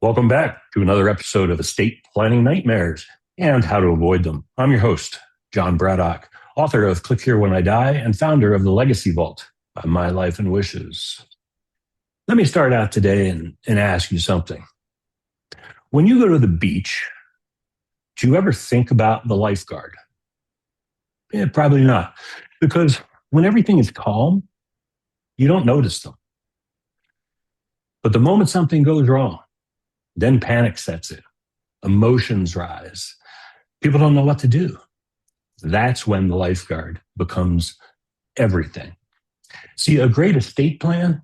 Welcome back to another episode of Estate Planning Nightmares and How to Avoid Them. I'm your host, Jon Braddock, author of Click Here When I Die and founder of the Legacy Vault, My Life and Wishes. Let me start out today and ask you something. When you go to the beach, do you ever think about the lifeguard? Probably not, because when everything is calm, you don't notice them. But the moment something goes wrong, then panic sets in, emotions rise. People don't know what to do. That's when the lifeguard becomes everything. See, a great estate plan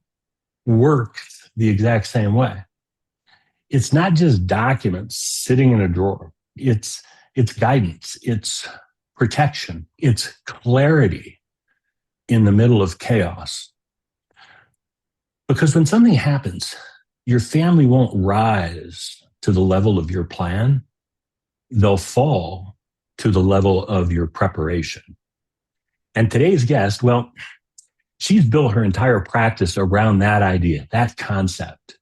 works the exact same way. It's not just documents sitting in a drawer. It's guidance, it's protection, it's clarity in the middle of chaos. Because when something happens, your family won't rise to the level of your plan. They'll fall to the level of your preparation. And today's guest, well, she's built her entire practice around that idea, that concept.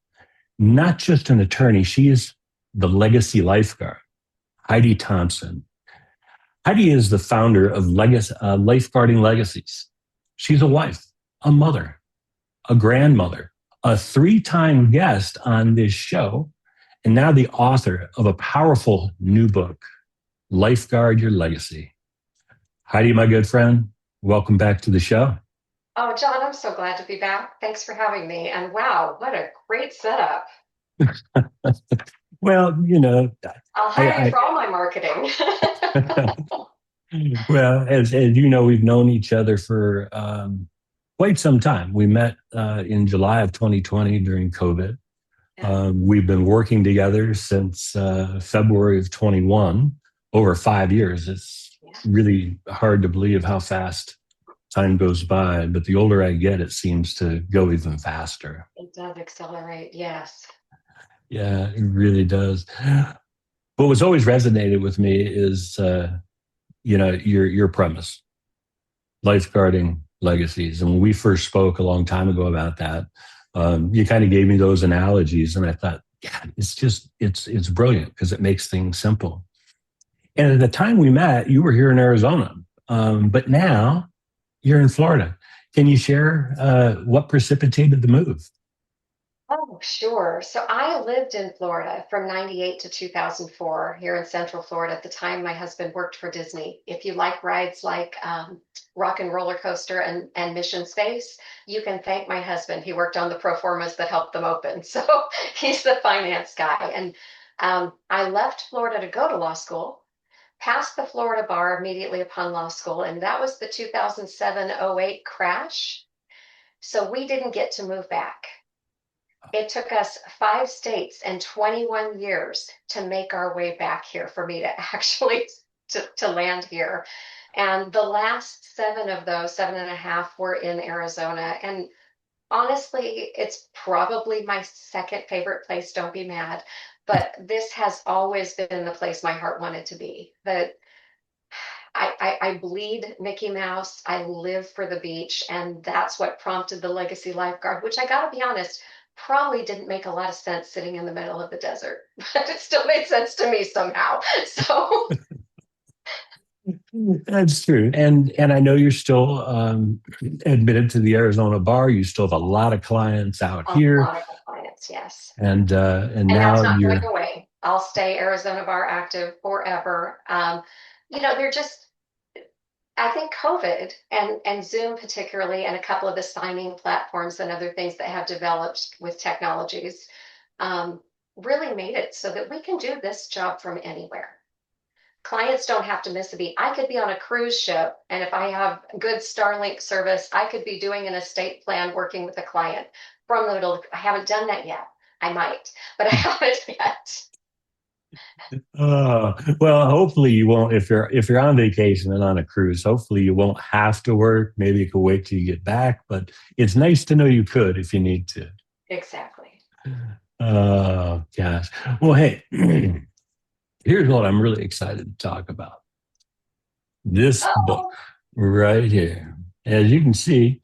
Not just an attorney, she is the legacy lifeguard, Heidi Thompson. Heidi is the founder of Lifeguarding Legacies. She's a wife, a mother, a grandmother, a 3-time guest on this show, and now the author of a powerful new book, Lifeguard Your Legacy. Heidi, my good friend, welcome back to the show. Oh, Jon, I'm so glad to be back. Thanks for having me. And wow, what a great setup. Well, I'll hire you for all my marketing. Well, as you know, we've known each other for quite some time. We met in July of 2020 during COVID. Yeah. We've been working together since February of 21, over 5 years. It's really hard to believe how fast time goes by, but the older I get, it seems to go even faster. It does accelerate, yes. Yeah, it really does. But what's always resonated with me is, your premise, lifeguarding legacies. And when we first spoke a long time ago about that, you kind of gave me those analogies, and I thought, yeah, it's brilliant because it makes things simple. And at the time we met, you were here in Arizona, but now you're in Florida. Can you share what precipitated the move? Oh, sure. So I lived in Florida from 98 to 2004 here in Central Florida. At the time, my husband worked for Disney. If you like rides like Rock and Roller Coaster and Mission Space, you can thank my husband. He worked on the pro formas that helped them open. So he's the finance guy. And I left Florida to go to law school, passed the Florida bar immediately upon law school, and that was the 2007-08 crash. So we didn't get to move back. It took us 5 states and 21 years to make our way back here for me to actually to land here. And the last 7 of those, 7.5, were in Arizona. And honestly, it's probably my second favorite place. Don't be mad. But this has always been the place my heart wanted to be. I bleed Mickey Mouse. I live for the beach. And that's what prompted the Legacy Lifeguard, which I got to be honest, probably didn't make a lot of sense sitting in the middle of the desert, but it still made sense to me somehow. So That's true. And I know you're still admitted to the Arizona bar. You still have a lot of clients out a here. lot of clients, yes. And And now that's not you're going away. I'll stay Arizona bar active forever. They're just, I think COVID and Zoom particularly, and a couple of the signing platforms and other things that have developed with technologies really made it so that we can do this job from anywhere. Clients don't have to miss a beat. I could be on a cruise ship, and if I have good Starlink service, I could be doing an estate plan working with a client from the middle. I haven't done that yet. I might, but I haven't yet. well, hopefully you won't. If you're on vacation and on a cruise, hopefully you won't have to work. Maybe you could wait till you get back. But it's nice to know you could if you need to. Exactly. Oh gosh. Well, hey, here's what I'm really excited to talk about. This book Oh, right here. As you can see,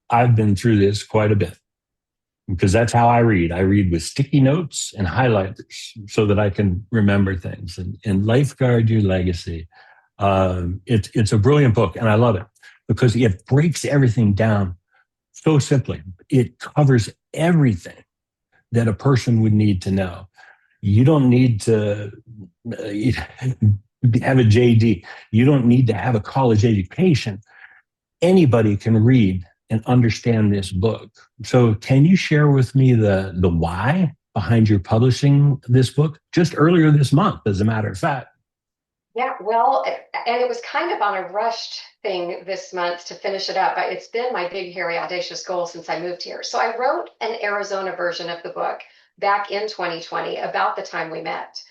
I've been through this quite a bit. because that's how I read. I read with sticky notes and highlighters so that I can remember things. And Lifeguard Your Legacy, it's a brilliant book, and I love it because it breaks everything down so simply. It covers everything that a person would need to know. You don't need to have a JD. You don't need to have a college education. Anybody can read and understand this book. So can you share with me the why behind your publishing this book just earlier this month, as a matter of fact? Yeah, well, and it was kind of on a rushed thing this month to finish it up. It's been my big, hairy, audacious goal since I moved here. So I wrote an Arizona version of the book back in 2020, about the time we met.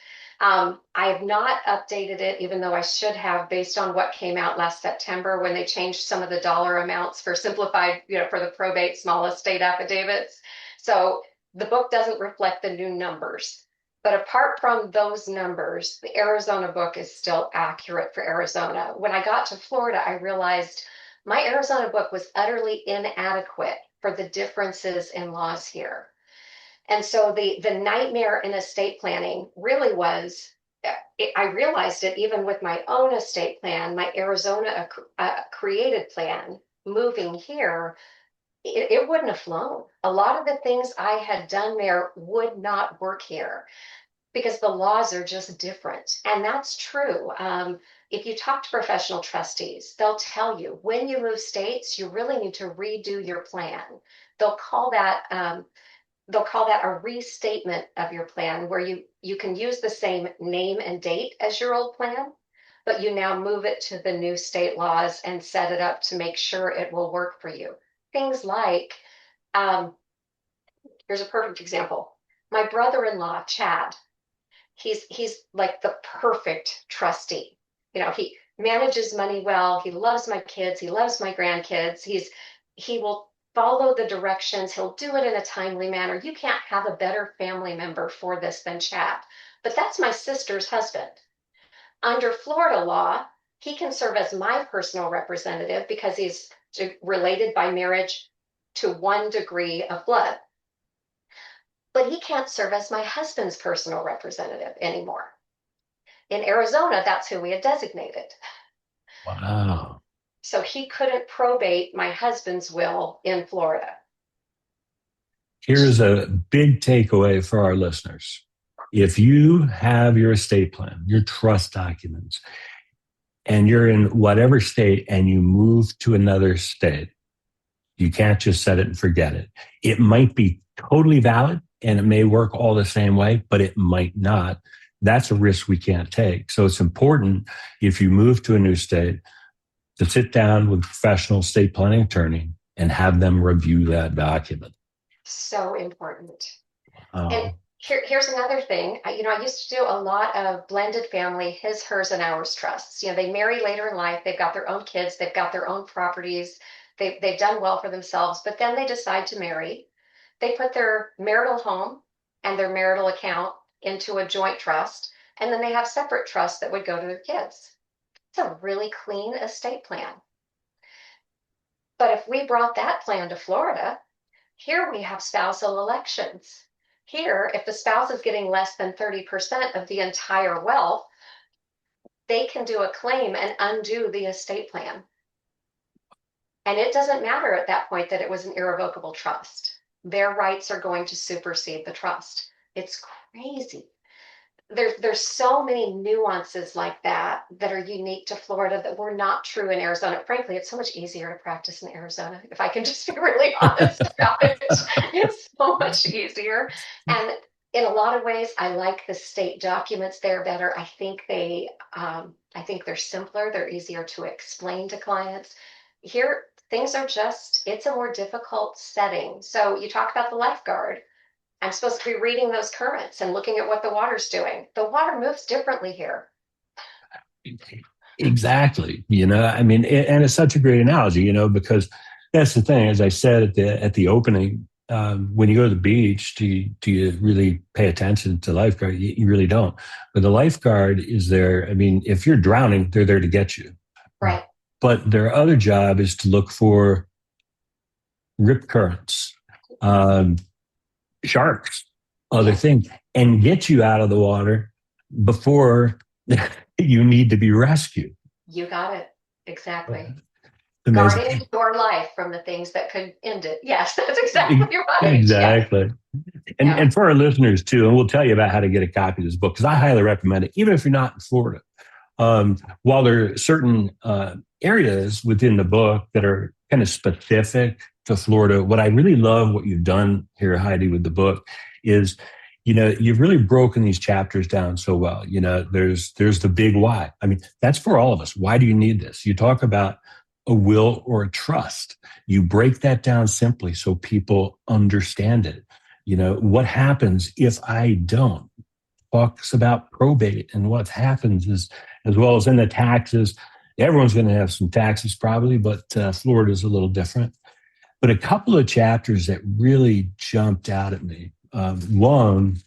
I have not updated it, even though I should have, based on what came out last September when they changed some of the dollar amounts for simplified, for the probate small estate affidavits. So the book doesn't reflect the new numbers. But apart from those numbers, the Arizona book is still accurate for Arizona. When I got to Florida, I realized my Arizona book was utterly inadequate for the differences in laws here. And so the nightmare in estate planning really was, I realized it even with my own estate plan, my Arizona created plan, moving here, it wouldn't have flown. A lot of the things I had done there would not work here because the laws are just different. And that's true. If you talk to professional trustees, they'll tell you when you move states, you really need to redo your plan. They'll call that a restatement of your plan, where you can use the same name and date as your old plan, but you now move it to the new state laws and set it up to make sure it will work for you. Things like, here's a perfect example. My brother-in-law, Chad, he's like the perfect trustee. He manages money well. He loves my kids. He loves my grandkids. He will follow the directions. He'll do it in a timely manner. You can't have a better family member for this than Chad. But that's my sister's husband. Under Florida law, he can serve as my personal representative because he's related by marriage to 1 degree of blood. But he can't serve as my husband's personal representative anymore. In Arizona, that's who we had designated. Wow. So he couldn't probate my husband's will in Florida. Here's a big takeaway for our listeners. If you have your estate plan, your trust documents, and you're in whatever state and you move to another state, you can't just set it and forget it. It might be totally valid and it may work all the same way, but it might not. That's a risk we can't take. So it's important, if you move to a new state, to sit down with a professional estate planning attorney and have them review that document. So important. And here's another thing. I used to do a lot of blended family, his, hers, and ours trusts. They marry later in life. They've got their own kids. They've got their own properties. They've done well for themselves, but then they decide to marry. They put their marital home and their marital account into a joint trust, and then they have separate trusts that would go to their kids. It's a really clean estate plan. But if we brought that plan to Florida, here we have spousal elections. Here, if the spouse is getting less than 30% of the entire wealth, they can do a claim and undo the estate plan. And it doesn't matter at that point that it was an irrevocable trust. Their rights are going to supersede the trust. It's crazy. There's so many nuances like that are unique to Florida that were not true in Arizona. Frankly, it's so much easier to practice in Arizona, if I can just be really honest about it. It's so much easier. And in a lot of ways, I like the state documents there better. I think they're simpler. They're easier to explain to clients. Here, things are it's a more difficult setting. So you talk about the lifeguard. I'm supposed to be reading those currents and looking at what the water's doing. The water moves differently here. Exactly. And it's such a great analogy, because that's the thing. As I said at the opening, when you go to the beach, do you really pay attention to lifeguard? You really don't. But the lifeguard is there. If you're drowning, they're there to get you. Right. But their other job is to look for rip currents, sharks, other Yeah, things, and get you out of the water before you need to be rescued. you got it. Exactly. Amazing. Guarding your life from the things that could end it. Yes, that's exactly right. Yes. Exactly. Yeah. And for our listeners too, and we'll tell you about how to get a copy of this book because I highly recommend it, even if you're not in Florida. While there are certain areas within the book that are kind of specific to Florida, what I really love what you've done here, Heidi, with the book is, you've really broken these chapters down so well. There's the big why. I mean, that's for all of us. Why do you need this? You talk about a will or a trust. You break that down simply so people understand it. What happens if I don't? Talks about probate and what happens is, as well as in the taxes. Everyone's going to have some taxes probably, but Florida is a little different. But a couple of chapters that really jumped out at me. One,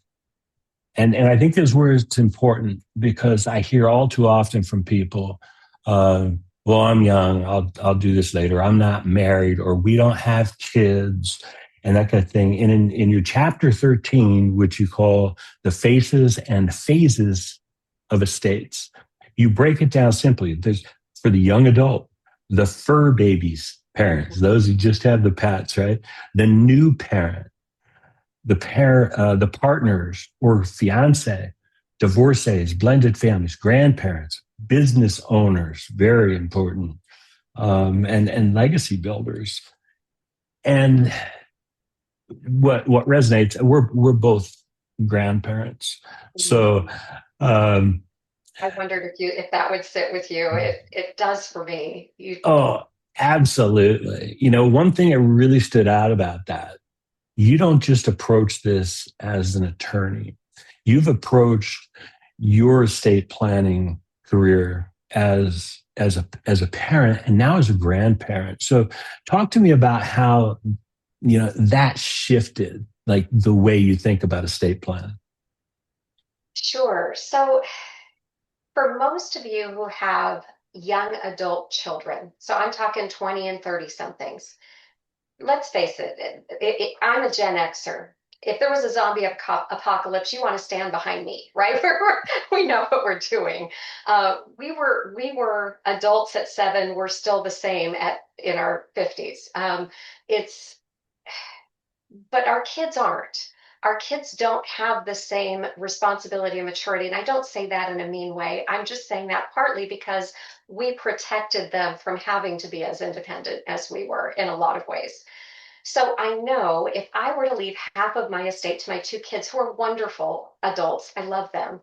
and I think this is where it's important because I hear all too often from people, well, I'm young, I'll do this later. I'm not married, or we don't have kids, and that kind of thing. And in your chapter 13, which you call the faces and phases of estates, you break it down simply. There's for the young adult, the fur babies parents, those who just have the pets, right? The new parent, the partners or fiance, divorcees, blended families, grandparents, business owners, very important, and legacy builders. And what resonates, we're both grandparents, so um, I wondered if that would sit with you. It does for me. You oh, absolutely. One thing that really stood out about that, you don't just approach this as an attorney. You've approached your estate planning career as a parent and now as a grandparent. So talk to me about how that shifted like the way you think about estate planning. sure. So for most of you who have young adult children, so I'm talking 20 and 30 somethings, let's face I'm a Gen Xer. If there was a zombie apocalypse, you want to stand behind me, right? We know what we're doing. We were adults at 7. We're still the same in our 50s. It's But our kids aren't. Our kids don't have the same responsibility and maturity. And I don't say that in a mean way. I'm just saying that partly because we protected them from having to be as independent as we were in a lot of ways. So I know if I were to leave half of my estate to my 2 kids who are wonderful adults, I love them,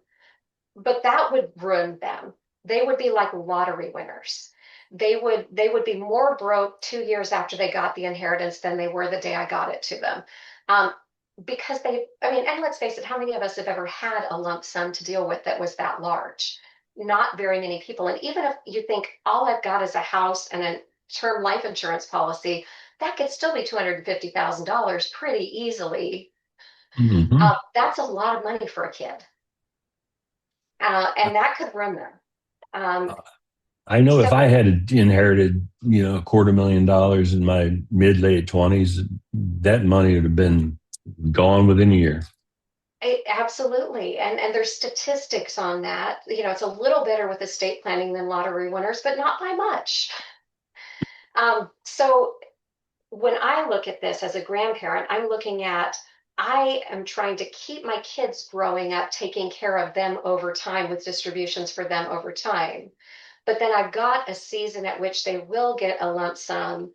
but that would ruin them. They would be like lottery winners. They would be more broke 2 years after they got the inheritance than they were the day I got it to them. Um, because and let's face it, how many of us have ever had a lump sum to deal with that was that large? Not very many people. And even if you think all I've got is a house and a term life insurance policy, that could still be $250,000 pretty easily. Mm-hmm. That's a lot of money for a kid, and that could ruin them. Um, I know if so I had inherited, $250,000 in my mid late 20s, that money would have been gone within a year. absolutely, and there's statistics on that. It's a little better with estate planning than lottery winners, but not by much. So when I look at this as a grandparent, I am trying to keep my kids growing up, taking care of them over time with distributions for them over time. But then I've got a season at which they will get a lump sum,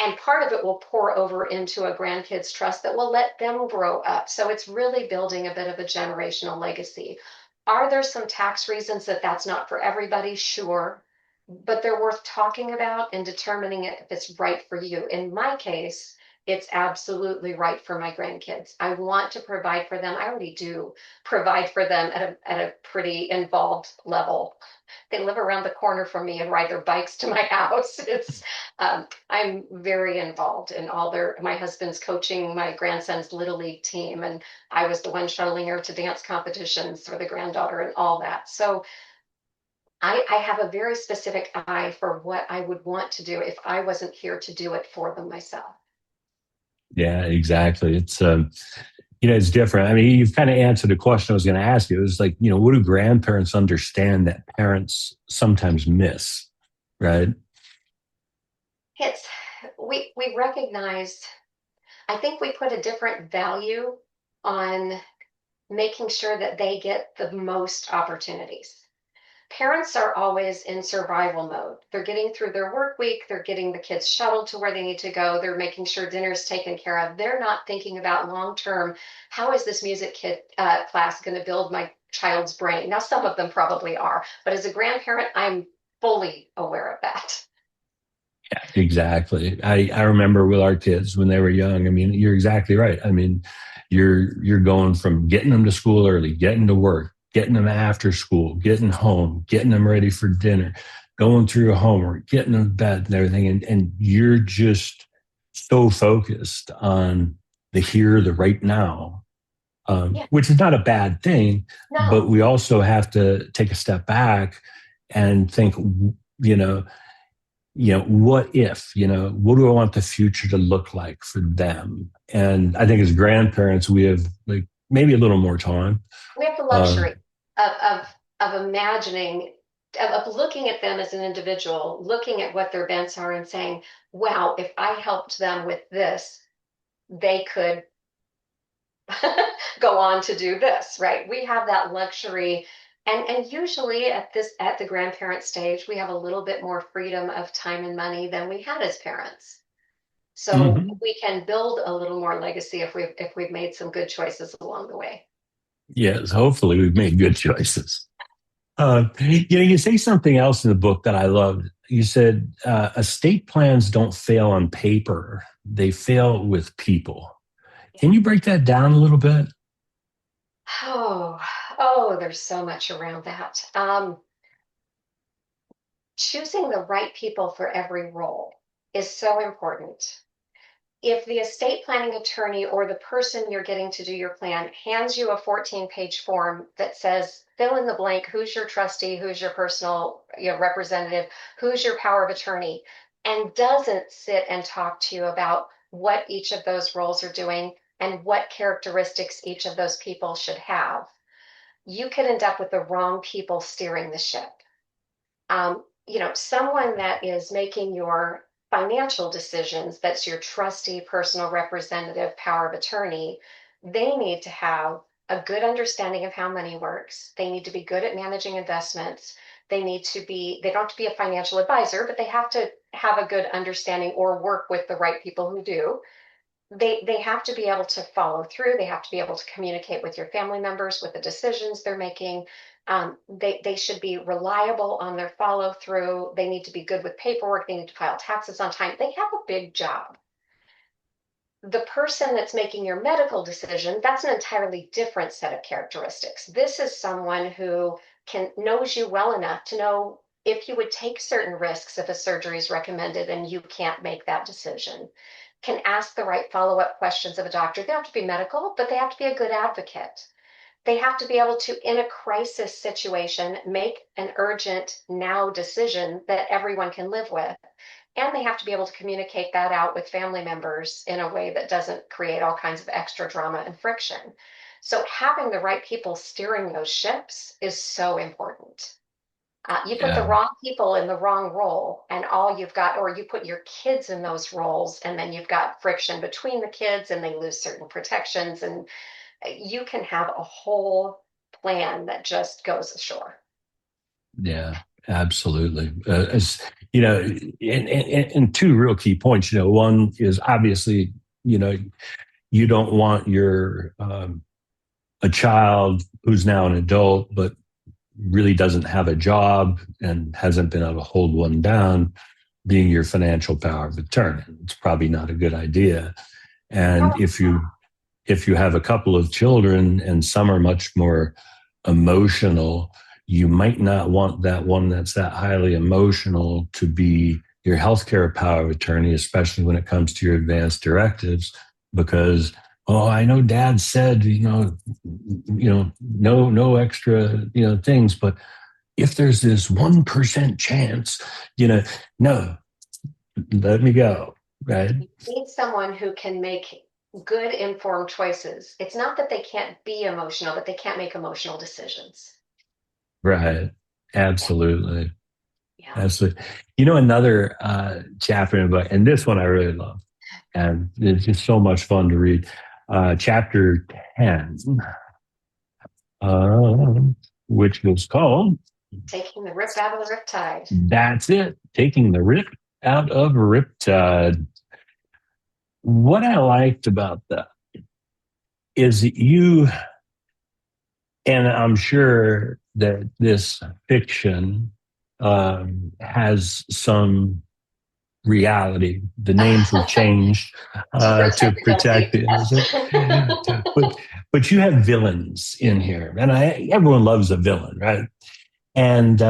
and part of it will pour over into a grandkids trust that will let them grow up. So it's really building a bit of a generational legacy. Are there some tax reasons that that's not for everybody? Sure, but they're worth talking about and determining if it's right for you. In my case, it's absolutely right for my grandkids. I want to provide for them. I already do provide for them at a pretty involved level. They live around the corner from me and ride their bikes to my house. I'm very involved in my husband's coaching my grandson's little league team, and I was the one shuttling her to dance competitions for the granddaughter and all that. So I have a very specific eye for what I would want to do if I wasn't here to do it for them myself. Yeah, exactly. It's different. I mean, you've kind of answered the question I was going to ask you. It was like, what do grandparents understand that parents sometimes miss, right? It's we recognized, I think we put a different value on making sure that they get the most opportunities. Parents are always in survival mode. They're getting through their work week, they're getting the kids shuttled to where they need to go, they're making sure dinner's taken care of. They're not thinking about long term, how is this music class going to build my child's brain? Now, some of them probably are, but as a grandparent, I'm fully aware of that. Yeah, exactly. I remember with our kids when they were young. I mean, you're exactly right. I mean, you're going from getting them to school early, getting to work, getting them after school, getting home, getting them ready for dinner, going through homework, getting them to bed and everything. And you're just so focused on the here, the right now, Yeah, which is not a bad thing, but no, we also have to take a step back and think, you know, what if, what do I want the future to look like for them? And I think as grandparents, we have like maybe a little more time. we have the Uh, luxury of imagining, of looking at them as an individual, looking at what their bents are and saying, wow, if I helped them with this, they could go on to do this, right? We have that luxury. And usually at the grandparent stage, we have a little bit more freedom of time and money than we had as parents. So mhm. we can build a little more legacy if we've made some good choices along the way. Yes, hopefully we've made good choices. You say something else in the book that I loved. You said estate plans don't fail on paper; they fail with people. Can you break that down a little bit? Oh, oh, there's so much around that. Choosing the right people for every role is so important. If the estate planning attorney or the person you're getting to do your plan hands you a 14-page form that says fill in the blank, who's your trustee, who's your personal representative, who's your power of attorney, and doesn't sit and talk to you about what each of those roles are doing and what characteristics each of those people should have, you could end up with the wrong people steering the ship. Someone that is making your financial decisions, that's your trustee, personal representative, power of attorney, they need to have a good understanding of how money works. They need to be good at managing investments. They don't have to be a financial advisor, but they have to have a good understanding or work with the right people who do. They have to be able to follow through. They have to be able to communicate with your family members with the decisions they're making. They should be reliable on their follow through. They need to be good with paperwork. They need to file taxes on time. They have a big job. The person that's making your medical decision, that's an entirely different set of characteristics. This is someone who knows you well enough to know if you would take certain risks if a surgery is recommended and you can't make that decision, can ask the right follow-up questions of a doctor. They don't have to be medical, but they have to be a good advocate. They have to be able to, in a crisis situation, make an urgent now decision that everyone can live with. And they have to be able to communicate that out with family members in a way that doesn't create all kinds of extra drama and friction. So having the right people steering those ships is so important. You put the Yeah. wrong people in the wrong role, and all you've got, or you put your kids in those roles, and then you've got friction between the kids, and they lose certain protections, and you can have a whole plan that just goes ashore. Yeah, absolutely. As and two real key points. One is obviously, you don't want your a child who's now an adult but really doesn't have a job and hasn't been able to hold one down being your financial power of attorney. It's probably not a good idea. And No, if you have a couple of children and some are much more emotional, you might not want that one that's that highly emotional to be your healthcare power of attorney, especially when it comes to your advanced directives, because I know dad said, no extra, things, but if there's this 1% chance, no, let me go. Right. you need someone who can make good informed choices. It's not that they can't be emotional, but they can't make emotional decisions. Right. Yeah. Absolutely. Yeah. Absolutely. Another chapter in the book, and this one I really love, and it's just so much fun to read. Chapter 10, which was called Taking the rip out of the riptide. That's It, Taking the Rip Out of Riptide. What I liked about that is that and I'm sure that this fiction has some reality. The names were changed To to protect the protect guilty. the innocent. Yes. But you have villains in here, and everyone loves a villain, right? And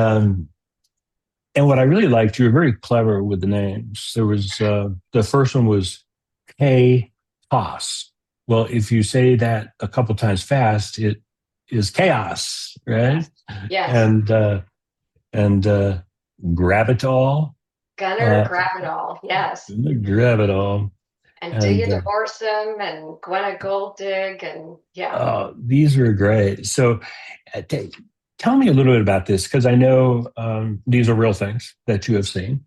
what I really liked, you were very clever with the names. There was the first one was K Toss. Well, if you say that a couple times fast, it is chaos, right? Yes. Yes. And grab it all, Gunner, uh, grab it all. Yes. grab it all, And do and you divorce him and Gwenna Gold Dig and yeah. these were great. So, uh, t- tell me a little bit about this because I know these are real things that you have seen.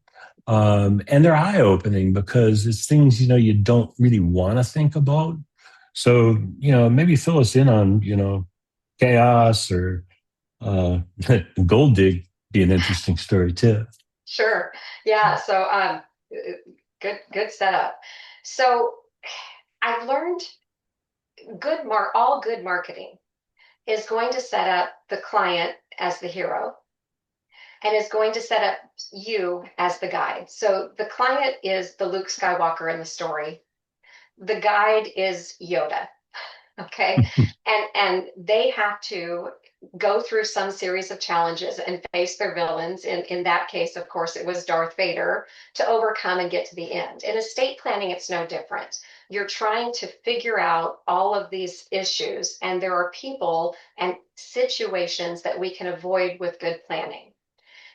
And they're eye opening because it's things you don't really want to think about. So maybe fill us in on chaos or uh, gold dig be an interesting story too. Sure. Yeah. So good setup. So I've learned all good marketing is going to set up the client as the hero and is going to set up you as the guide. So the client is the Luke Skywalker in the story. The guide is Yoda. Okay. And they have to go through some series of challenges and face their villains. In that case, of course, it was Darth Vader to overcome and get to the end. In estate planning, it's no different. You're trying to figure out all of these issues, and there are people and situations that we can avoid with good planning.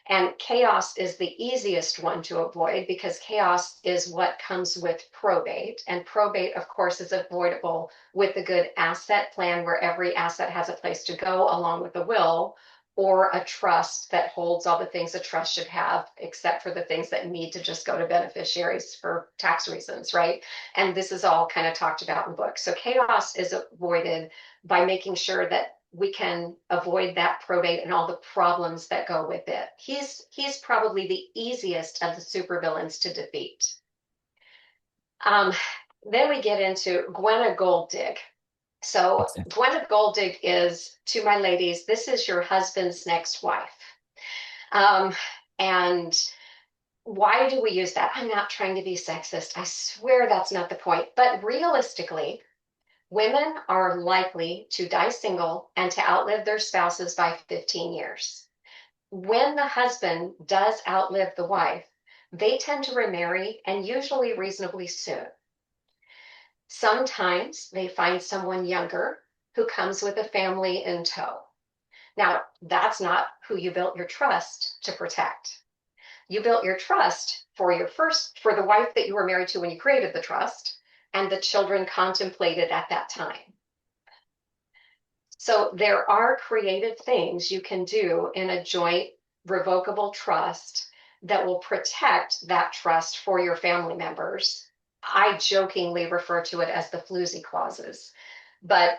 And chaos is the easiest one to avoid because chaos is what comes with probate. And probate, of course, is avoidable with a good asset plan where every asset has a place to go along with a will or a trust that holds all the things a trust should have, except for the things that need to just go to beneficiaries for tax reasons, right? And this is all kind of talked about in the book. So chaos is avoided by making sure that we can avoid that probate and all the problems that go with it. He's probably the easiest of the supervillains to defeat. Um, then we get into Gwenna Golddig. So Gwenna Golddig is, to my ladies, this is your husband's next wife. Um, and why do we use that? I'm not trying to be sexist. I swear that's not the point. But realistically, women are likely to die single and to outlive their spouses by 15 years. When the husband does outlive the wife, they tend to remarry and usually reasonably soon. Sometimes they find someone younger who comes with a family in tow. Now, that's not who you built your trust to protect. You built your trust for the wife that you were married to when you created the trust and the children contemplated at that time. So there are creative things you can do in a joint revocable trust that will protect that trust for your family members. I jokingly refer to it as the floozy clauses. But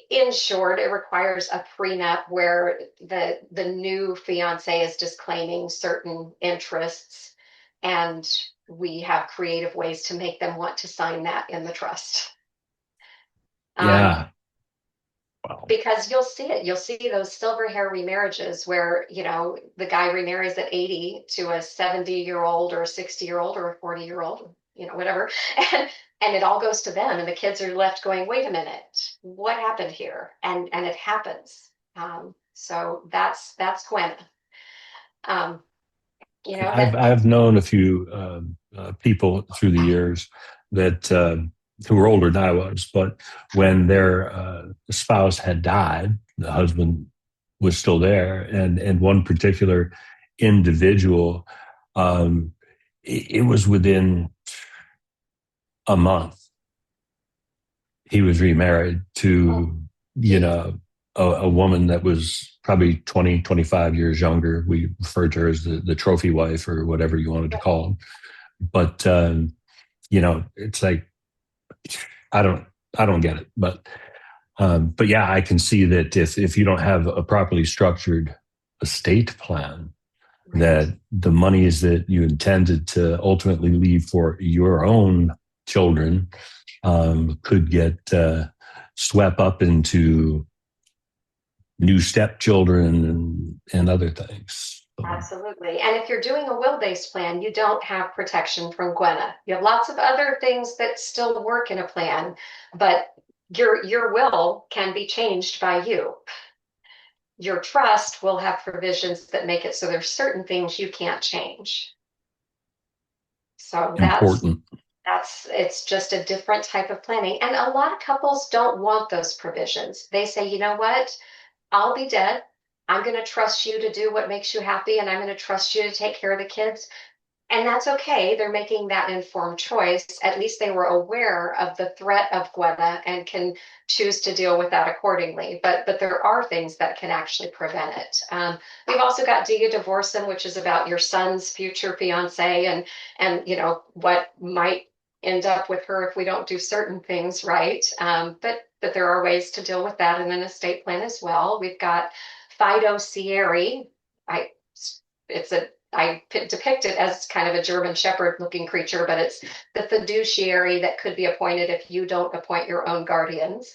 in short, it requires a prenup where the new fiance is disclaiming certain interests, and we have creative ways to make them want to sign that in the trust. Um, Yeah. Wow. because you'll see it. You'll see those silver hair remarriages where, the guy remarries at 80 to a 70-year-old or a 60-year-old or a 40-year-old, whatever. And it all goes to them. And the kids are left going, wait a minute, what happened here? And it happens. So that's Gwen. Um, that I've known a few people through the years that who were older than I was, but when their spouse had died, the husband was still there, and one particular individual, it was within a month he was remarried Oh, to, you geez. know, a woman that was probably 20, 25 years younger. We referred to her as the trophy wife or whatever you wanted to call her. But, it's like, I don't, I don't get it. But yeah, I can see that if you don't have a properly structured estate plan, Right. that the monies that you intended to ultimately leave for your own children could get swept up into new stepchildren and other things. So, Absolutely. And if you're doing a will-based plan, you don't have protection from Gwenna. You have lots of other things that still work in a plan, but your will can be changed by you. Your trust will have provisions that make it so there's certain things you can't change. So important. that's it's just a different type of planning. And a lot of couples don't want those provisions. They say, you know what? I'll be dead. I'm going to trust you to do what makes you happy, and I'm going to trust you to take care of the kids. And that's okay. They're making that informed choice. At least they were aware of the threat of Gwenna and can choose to deal with that accordingly. But there are things that can actually prevent it. We've also got Do You Divorce Him, which is about your son's future fiance and what might end up with her if we don't do certain things right. But there are ways to deal with that in an estate plan as well. We've got Fido Cieri. I it's a depict it as kind of a German Shepherd looking creature, but it's the fiduciary that could be appointed if you don't appoint your own guardians.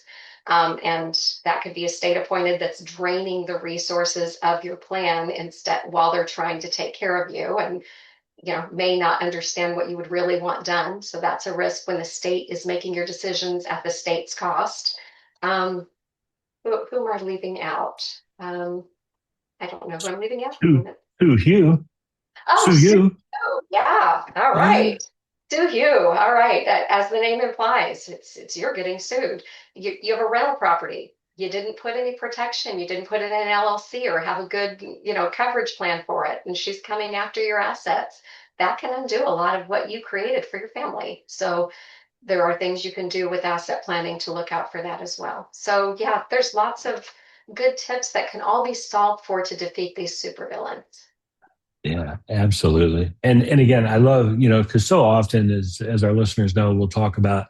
And that could be a state appointed that's draining the resources of your plan instead while they're trying to take care of you and may not understand what you would really want done. So that's a risk when the state is making your decisions at the state's cost. Um, who am I leaving out? I don't know who I'm leaving out. Sue, Sue Hugh, Oh, Sue Sue. Hugh. Yeah. All Yeah. right. Sue Hugh. All right. As the name implies, it's you're getting sued. You have a rental property. You didn't put any protection. You didn't put it in an LLC or have a good, coverage plan for it. And she's coming after your assets. That can undo a lot of what you created for your family. So there are things you can do with asset planning to look out for that as well. So yeah, there's lots of good tips that can all be solved for to defeat these supervillains. Yeah, absolutely. And again, I love, because so often as our listeners know, we'll talk about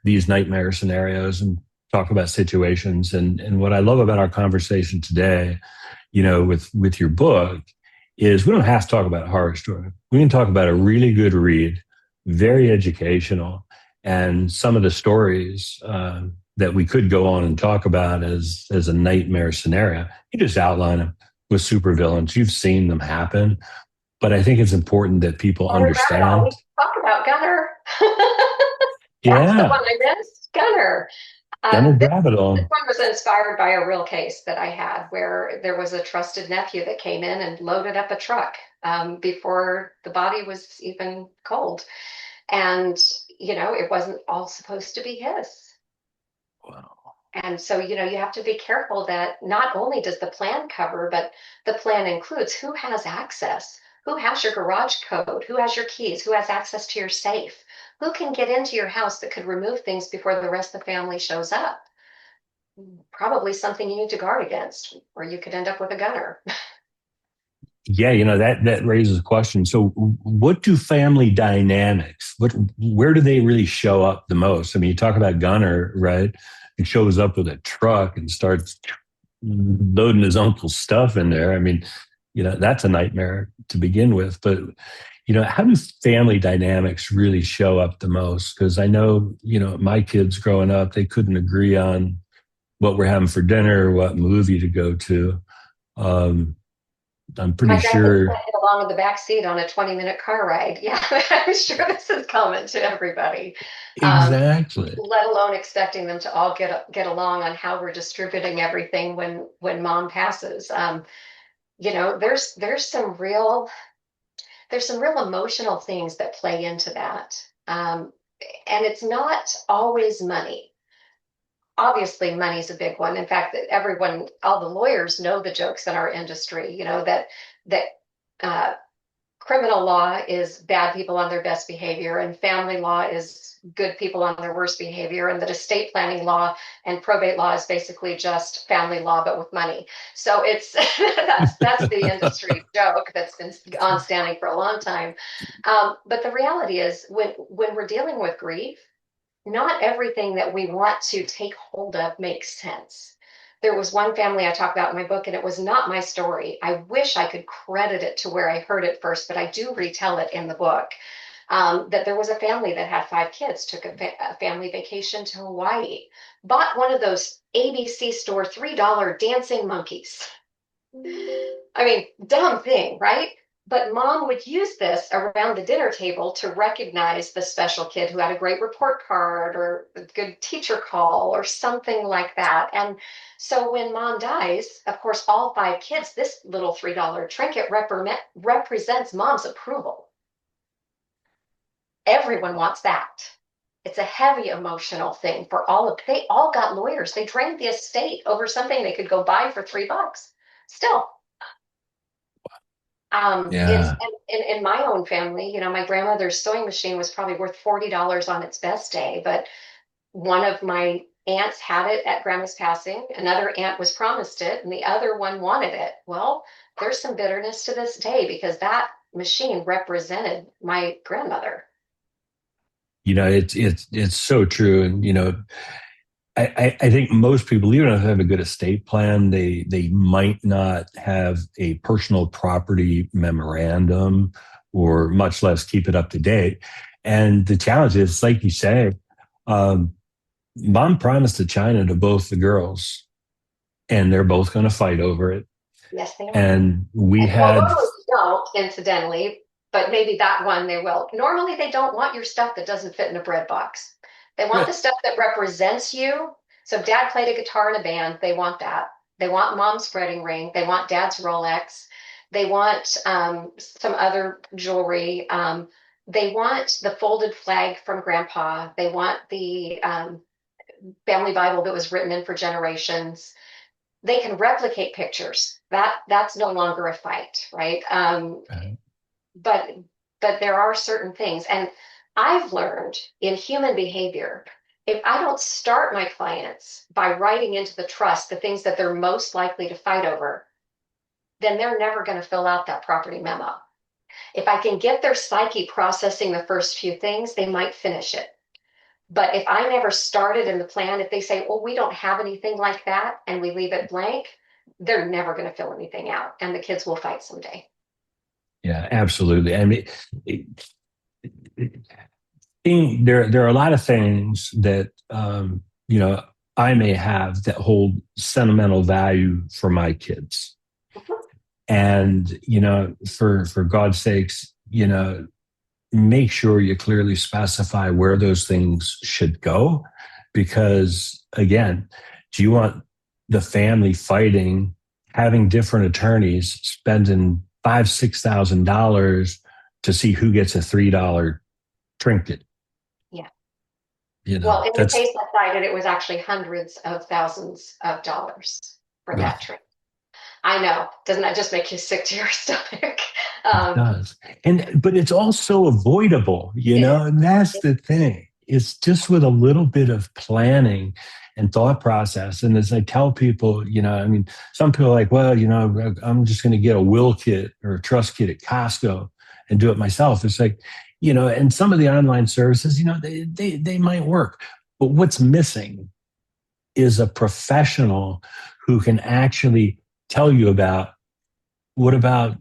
these nightmare scenarios and talk about situations. And what I love about our conversation today, with your book is we don't have to talk about a horror story. We can talk about a really good read, very educational, and some of the stories that we could go on and talk about as a nightmare scenario. You just outline them with supervillains. You've seen them happen, but I think it's important that people Gunner Barrymore, we understand. talk about Gunner. That's the one Yeah, I missed, Gunner. gonna This grab it all. one was inspired by a real case that I had where there was a trusted nephew that came in and loaded up a truck before the body was even cold. And, it wasn't all supposed to be his. Wow. And so, you have to be careful that not only does the plan cover, but the plan includes who has access, who has your garage code, who has your keys, who has access to your safe, who can get into your house that could remove things before the rest of the family shows up. Probably something you need to guard against, or you could end up with a gunner. Yeah, that raises a question. So, what do family dynamics? Where do they really show up the most? I mean, you talk about Gunner, right? He shows up with a truck and starts loading his uncle's stuff in there. I mean, that's a nightmare to begin with. But how do family dynamics really show up the most? Because I know, my kids growing up, they couldn't agree on what we're having for dinner, what movie to go to. Um, I'm My pretty grandkids sure. can't get along in the back seat on a 20-minute car ride. Yeah, I'm sure this is common to everybody. Um, Exactly. let alone expecting them to all get along on how we're distributing everything when mom passes. There's some real emotional things that play into that. And it's not always money. Obviously, money's a big one. In fact, that all the lawyers know the jokes in our industry, that uh, criminal law is bad people on their best behavior, and family law is good people on their worst behavior, and that estate planning law and probate law is basically just family law but with money. So it's that's the industry joke that's been on standing for a long time. But the reality is, when we're dealing with grief, not everything that we want to take hold of makes sense. There was one family I talk about in my book, and it was not my story. I wish I could credit it to where I heard it first, but I do retell it in the book. That there was a family that had 5 kids, took a family vacation to Hawaii, bought one of those ABC store $3 dancing monkeys. I mean, dumb thing, right? But mom would use this around the dinner table to recognize the special kid who had a great report card or a good teacher call or something like that. And so when mom dies, of course, all 5 kids, this little $3 trinket represents mom's approval. Everyone wants that. It's a heavy emotional thing for they all got lawyers. They drained the estate over something they could go buy for $3. Still, it's Yeah. in my own family, my grandmother's sewing machine was probably worth $40 on its best day, but one of my aunts had it at grandma's passing. Another aunt was promised it, and the other one wanted it. Well, there's some bitterness to this day because that machine represented my grandmother. It's so true. And I think most people, even if they have a good estate plan, they might not have a personal property memorandum or much less keep it up to date. And the challenge is, like you say, um, mom promised to China to both the girls, and they're both going to fight over it. Yes, they are. And we Well, had, normally they don't, incidentally, but maybe that one they will. Normally, they don't want your stuff that doesn't fit in a bread box. They want the stuff that represents you. So if dad played a guitar in a band, they want that. They want mom's wedding ring. They want dad's Rolex. They want some other jewelry. They want the folded flag from grandpa. They want the family Bible that was written in for generations. They can replicate pictures. That's no longer a fight, right? But there are certain things, and I've learned in human behavior, if I don't start my clients by writing into the trust the things that they're most likely to fight over, then they're never going to fill out that property memo. If I can get their psyche processing the first few things, they might finish it. But if I never started in the plan, if they say, well, we don't have anything like that, and we leave it blank, they're never going to fill anything out, and the kids will fight someday. yeah, absolutely. I mean, there are a lot of things that I may have that hold sentimental value for my kids, and for God's sakes, make sure you clearly specify where those things should go, because again, do you want the family fighting, having different attorneys spending $5,000-6,000 to see who gets a $3 trinket? Yeah. You know, Well, in the that's case I cited, it was actually hundreds of thousands of dollars for ugh, that trip. I know. Doesn't that just make you sick to your stomach? it does. But it's also avoidable, It is. and that's the thing. It's just with a little bit of planning and thought process. And as I tell people, I mean, some people are like, well, I'm just going to get a will kit or a trust kit at Costco and do it myself. It's like, and some of the online services, they might work. But what's missing is a professional who can actually tell you about what about,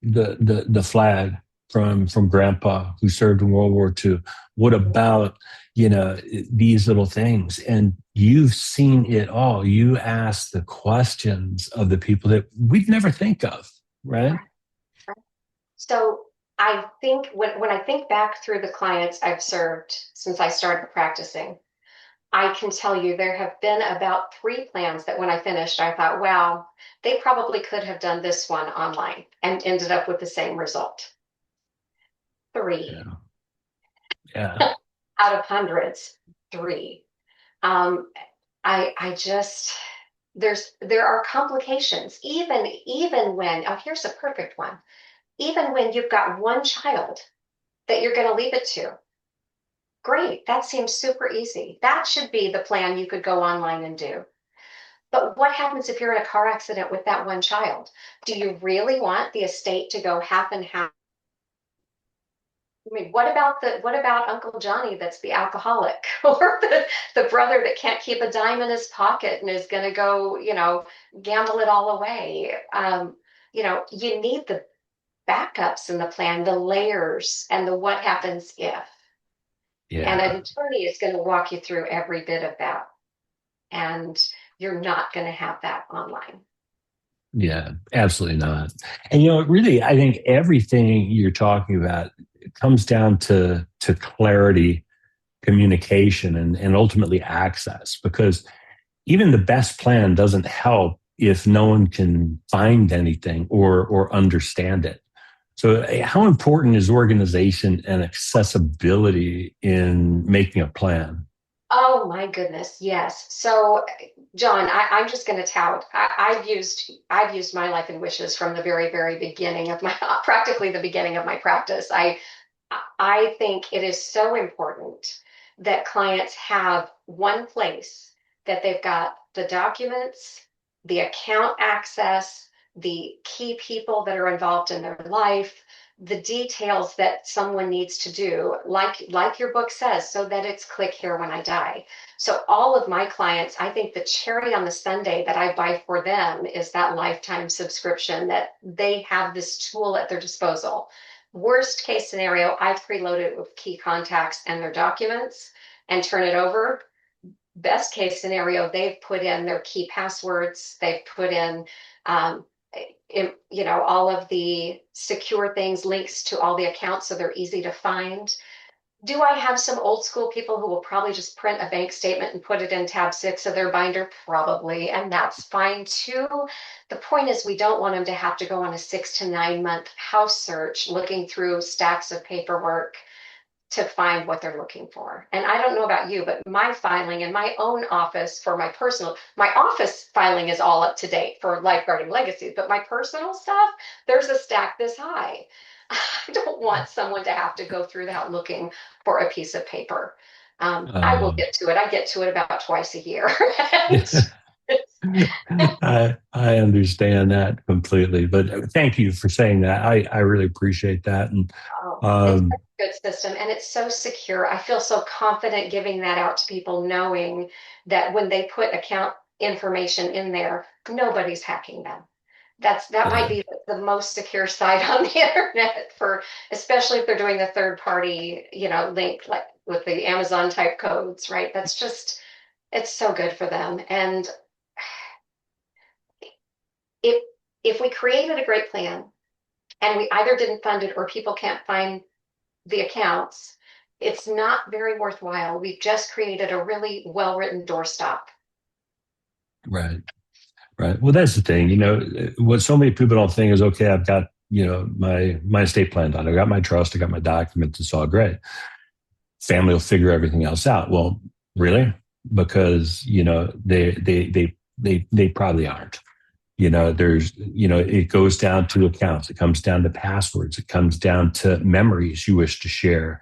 the flag from grandpa who served in World War II. What about, these little things? And you've seen it all. You ask the questions of the people that we'd never think of, right? So I think when I think back through the clients I've served since I started practicing, I can tell you there have been about 3 plans that when I finished, I thought, wow, they probably could have done this one online and ended up with the same result. 3 Yeah. Yeah. out of hundreds, 3. Um, I just there are complications even when, oh, here's a perfect one. Even when you've got one child that you're going to leave it to, great. That seems super easy. That should be the plan you could go online and do. But what happens if you're in a car accident with that one child? Do you really want the estate to go half and half? I mean, what about Uncle Johnny that's the alcoholic or the brother that can't keep a dime in his pocket and is going to go, gamble it all away? You need the backups in the plan, the layers, and the what happens if. And Yeah. an attorney is going to walk you through every bit of that. And you're not going to have that online. Yeah, absolutely not. And really, I think everything you're talking about comes down to clarity, communication, and ultimately access. Because even the best plan doesn't help if no one can find anything or understand it. So, how important is organization and accessibility in making a plan? Oh my goodness, yes. So, John, I'm just going to tout. I've used my life and wishes from the very, very beginning of my practically the beginning of my practice. I think it is so important that clients have one place that they've got the documents, the account access, the key people that are involved in their life, the details that someone needs to do, like your book says, so that it's click here when I die. So all of my clients, I think the cherry on the sundae that I buy for them is that lifetime subscription that they have this tool at their disposal. Worst case scenario, I preload it with key contacts and their documents and turn it over. Best case scenario, they've put in their key passwords, they've put um, all of the secure things, links to all the accounts so they're easy to find. Do I have some old school people who will probably just print a bank statement and put it in tab 6 of their binder? Probably, and that's fine too. The point is, we don't want them to have to go on a 6 to 9 month house search looking through stacks of paperwork to find what they're looking for. And I don't know about you, but my filing in my own office for my office filing is all up to date for Lifeguarding Legacies, but my personal stuff, there's a stack this high. I don't want someone to have to go through that looking for a piece of paper. I will Um, get to it. I get to it about twice a year. I understand that completely, but thank you for saying that. I really appreciate that. And Oh, it's um, such a good system and it's so secure. I feel so confident giving that out to people, knowing that when they put account information in there, nobody's hacking them. That might yeah, be the most secure site on the internet for, especially if they're doing the third party, link like with the Amazon type codes, right? That's just, it's so good for them. And if if we created a great plan and we either didn't fund it or people can't find the accounts, it's not very worthwhile. We've just created a really well-written doorstop. right, right. Well, that's the thing. What so many people don't think is, okay, I've got my estate plan done. I got my trust. I got my documents. It's all great. Family will figure everything else out. Well, really? Because they probably aren't. It goes down to accounts. It comes down to passwords. It comes down to memories you wish to share,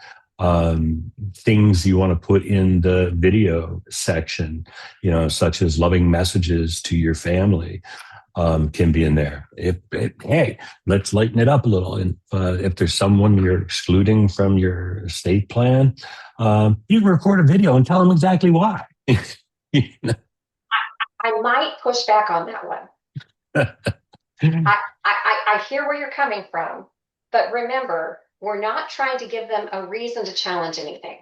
things you want to put in the video section, such as loving messages to your family, can be in there. Hey, let's lighten it up a little. And if there's someone you're excluding from your estate plan, you can record a video and tell them exactly why. I might push back on that one. I hear where you're coming from, but remember, we're not trying to give them a reason to challenge anything.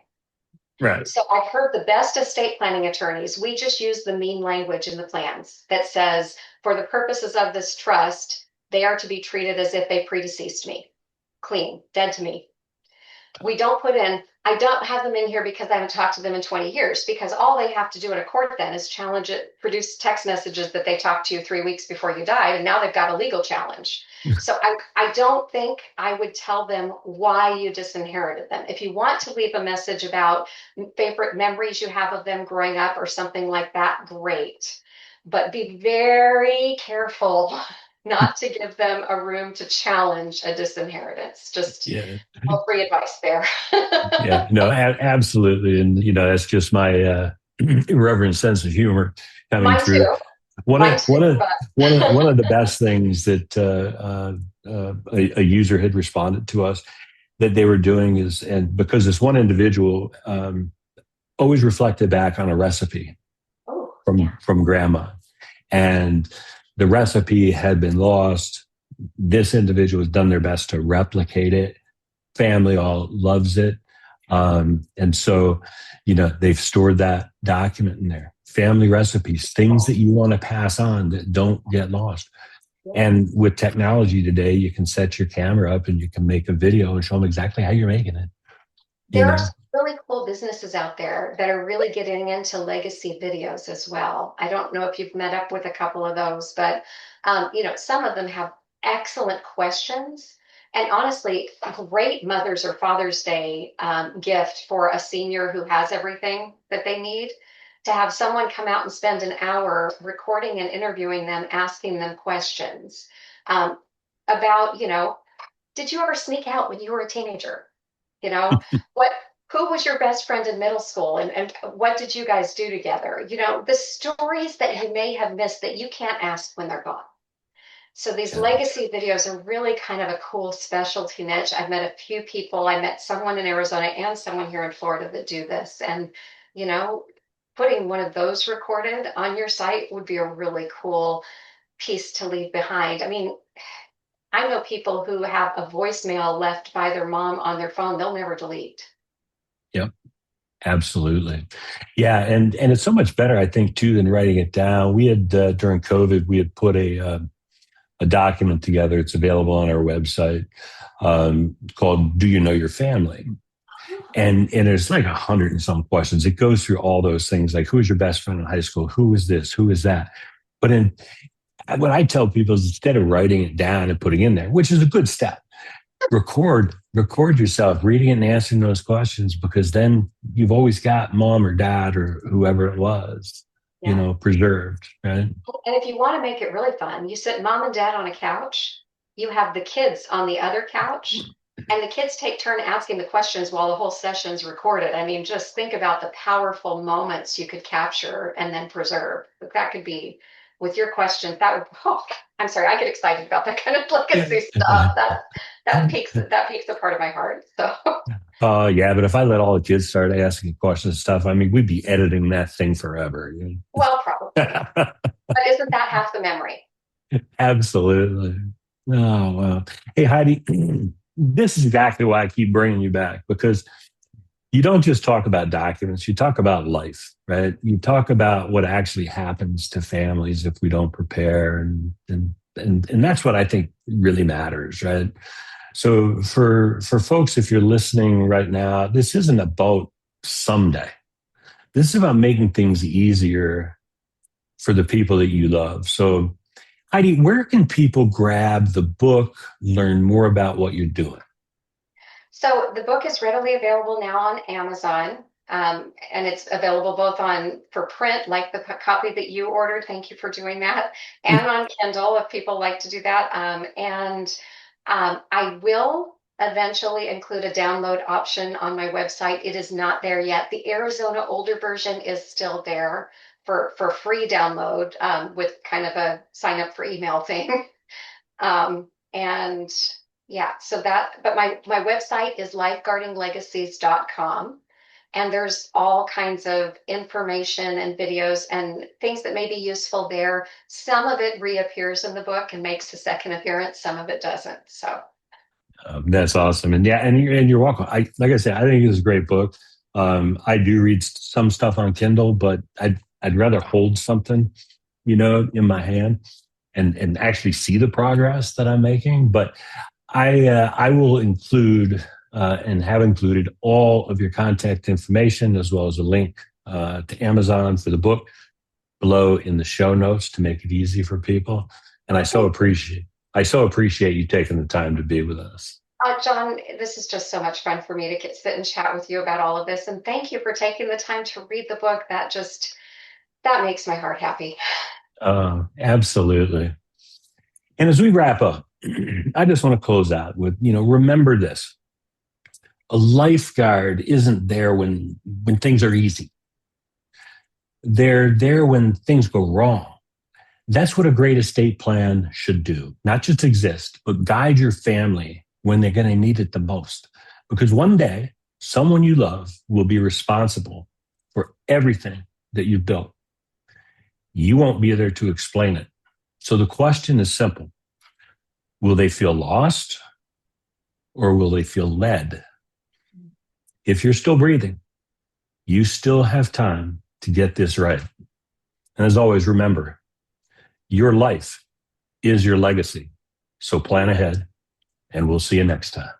Right. So I've heard the best estate planning attorneys, we just use the mean language in the plans that says, for the purposes of this trust, they are to be treated as if they predeceased me, clean, dead to me. We don't put in, I don't have them in here because I haven't talked to them in 20 years, because all they have to do in a court then is challenge it, produce text messages that they talked to you 3 weeks before you died, and now they've got a legal challenge. So I don't think I would tell them why you disinherited them. If you want to leave a message about favorite memories you have of them growing up or something like that, great. But be very careful not to give them a room to challenge a disinheritance. Just Yeah. all free advice there. Yeah. No, absolutely. And, that's just my irreverent sense of humor coming Mine through. too. One Mine of too. one of But one of the best things that a user had responded to us that they were doing is, and because this one individual always reflected back on a recipe oh, yeah. from grandma, and the recipe had been lost. This individual has done their best to replicate it. Family all loves it. And so, they've stored that document in there. Family recipes, things that you want to pass on that don't get lost. Yeah. And with technology today, you can set your camera up and you can make a video and show them exactly how you're making it. You There are know, some really cool businesses out there that are really getting into legacy videos as well. I don't know if you've met up with a couple of those, but some of them have excellent questions. And honestly, a great Mother's or Father's Day gift for a senior who has everything that they need to have someone come out and spend an hour recording and interviewing them, asking them questions um, about, did you ever sneak out when you were a teenager? You know, what who was your best friend in middle school and what did you guys do together? The stories that you may have missed that you can't ask when they're gone. So these yeah, legacy videos are really kind of a cool specialty niche. I've met a few people. I met someone in Arizona and someone here in Florida that do this. And, you know, putting one of those recorded on your site would be a really cool piece to leave behind. I mean, I know people who have a voicemail left by their mom on their phone they'll never delete. yep, absolutely. Yeah, and it's so much better, I think, too, than writing it down. We had during COVID, we had put a document together. It's available on our website called "Do You Know Your Family?" And there's like 100 and some questions. It goes through all those things like who was your best friend in high school? Who is this? Who is that? But what I tell people is instead of writing it down and putting it in there, which is a good step, record yourself reading it and answering those questions because then you've always got mom or dad or whoever it was, Yeah. preserved, right? And if you want to make it really fun, you sit mom and dad on a couch, you have the kids on the other couch, and the kids take turn asking the questions while the whole session's recorded. I mean, just think about the powerful moments you could capture and then preserve. That could be with your questions. That would, oh, I'm sorry, I get excited about that kind of legacy stuff. That piques a part of my heart. So Yeah, but if I let all the kids start asking questions and stuff, I mean, we'd be editing that thing forever. well, probably. But isn't that half the memory? Absolutely. Oh, wow. Hey, Heidi, this is exactly why I keep bringing you back because you don't just talk about documents, you talk about life, right? You talk about what actually happens to families if we don't prepare. And that's what I think really matters, right? So for folks, if you're listening right now, this isn't about someday. This is about making things easier for the people that you love. So Heidi, where can people grab the book, learn more about what you're doing? So the book is readily available now on Amazon, and it's available both on for print, like the copy that you ordered. Thank you for doing that, and on Kindle if people like to do that. And I will eventually include a download option on my website. It is not there yet. The Arizona older version is still there for free download with kind of a sign up for email thing. And yeah, so but my website is lifeguardinglegacies.com. And there's all kinds of information and videos and things that may be useful there. Some of it reappears in the book and makes a second appearance. Some of it doesn't. So That's awesome. And yeah, and you're welcome. Like I said, I think it's a great book. I do read some stuff on Kindle, but I'd rather hold something, in my hand and actually see the progress that I'm making. But I will include and have included all of your contact information as well as a link to Amazon for the book below in the show notes to make it easy for people. And I so appreciate you taking the time to be with us. John, this is just so much fun for me to sit and chat with you about all of this. And thank you for taking the time to read the book. That makes my heart happy. Absolutely. And as we wrap up, I just want to close out with, remember this. A lifeguard isn't there when things are easy. They're there when things go wrong. That's what a great estate plan should do. Not just exist, but guide your family when they're going to need it the most. Because one day, someone you love will be responsible for everything that you've built. You won't be there to explain it. So the question is simple. Will they feel lost or will they feel led? If you're still breathing, you still have time to get this right. And as always, remember, your life is your legacy. So plan ahead, and we'll see you next time.